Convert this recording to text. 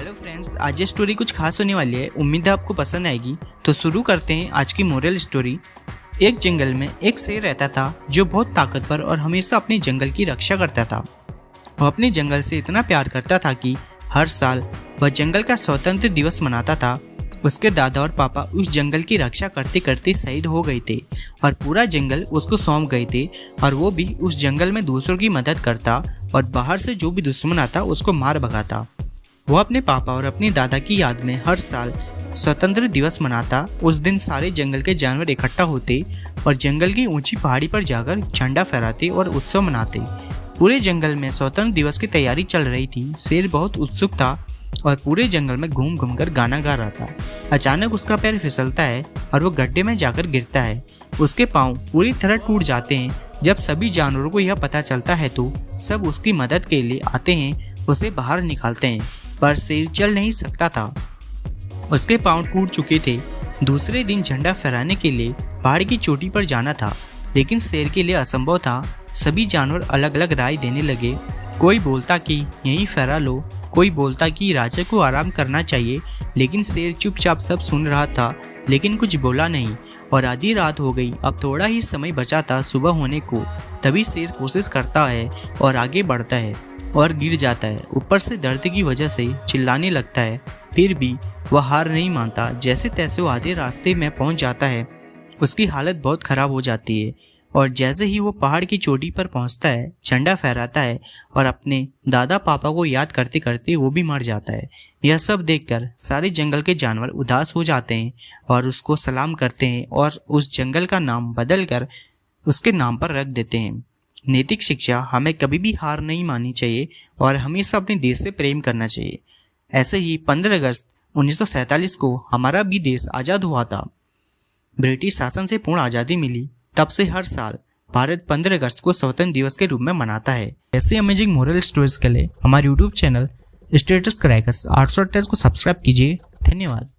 Hello friends, आज ये story कुछ खास होने वाली है। उम्मीद है आपको पसंद आएगी। तो शुरू करते हैं आज की मोरल स्टोरी। एक जंगल में एक शेर रहता था जो बहुत ताकतवर और हमेशा अपने जंगल की रक्षा करता था। वह अपने जंगल से इतना प्यार करता था कि हर साल वह जंगल का स्वतंत्र दिवस मनाता था। उसके दादा और पापा उस जंगल की रक्षा करते करते शहीद हो गए थे और पूरा जंगल उसको सौंप गए थे, और वो भी उस जंगल में दूसरों की मदद करता और बाहर से जो भी दुश्मन आता उसको मार भगाता। वो अपने पापा और अपनी दादा की याद में हर साल स्वतंत्र दिवस मनाता। उस दिन सारे जंगल के जानवर इकट्ठा होते और जंगल की ऊंची पहाड़ी पर जाकर झंडा फहराते और उत्सव मनाते। पूरे जंगल में स्वतंत्र दिवस की तैयारी चल रही थी। शेर बहुत उत्सुक था और पूरे जंगल में घूम घूम कर गाना गा रहा था। अचानक उसका पैर फिसलता है और वो गड्ढे में जाकर गिरता है। उसके पाँव पूरी तरह टूट जाते हैं। जब सभी जानवरों को यह पता चलता है तो सब उसकी मदद के लिए आते हैं, उसे बाहर निकालते हैं, पर शेर चल नहीं सकता था। उसके पाँव टूट चुके थे। दूसरे दिन झंडा फहराने के लिए पहाड़ की चोटी पर जाना था, लेकिन शेर के लिए असंभव था। सभी जानवर अलग अलग राय देने लगे। कोई बोलता कि यहीं फहरा लो, कोई बोलता कि राजा को आराम करना चाहिए, लेकिन शेर चुपचाप सब सुन रहा था, लेकिन कुछ बोला नहीं। और आधी रात हो गई। अब थोड़ा ही समय बचा था सुबह होने को। तभी शेर कोशिश करता है और आगे बढ़ता है और गिर जाता है। ऊपर से दर्द की वजह से चिल्लाने लगता है, फिर भी वह हार नहीं मानता। जैसे तैसे वो आधे रास्ते में पहुंच जाता है। उसकी हालत बहुत खराब हो जाती है और जैसे ही वो पहाड़ की चोटी पर पहुंचता है, झंडा फहराता है और अपने दादा पापा को याद करते करते वो भी मर जाता है। यह सब देखकर सारे जंगल के जानवर उदास हो जाते हैं और उसको सलाम करते हैं और उस जंगल का नाम बदलकर उसके नाम पर रख देते हैं। नैतिक शिक्षा, हमें कभी भी हार नहीं माननी चाहिए और हमेशा अपने देश से प्रेम करना चाहिए। ऐसे ही 15 अगस्त 1947 को हमारा भी देश आज़ाद हुआ था। ब्रिटिश शासन से पूर्ण आज़ादी मिली। तब से हर साल भारत 15 अगस्त को स्वतंत्र दिवस के रूप में मनाता है। ऐसे अमेजिंग मोरल स्टोरीज के लिए हमारे यूट्यूब चैनल स्टेटस क्रैकर्स 828 को सब्सक्राइब कीजिए। धन्यवाद।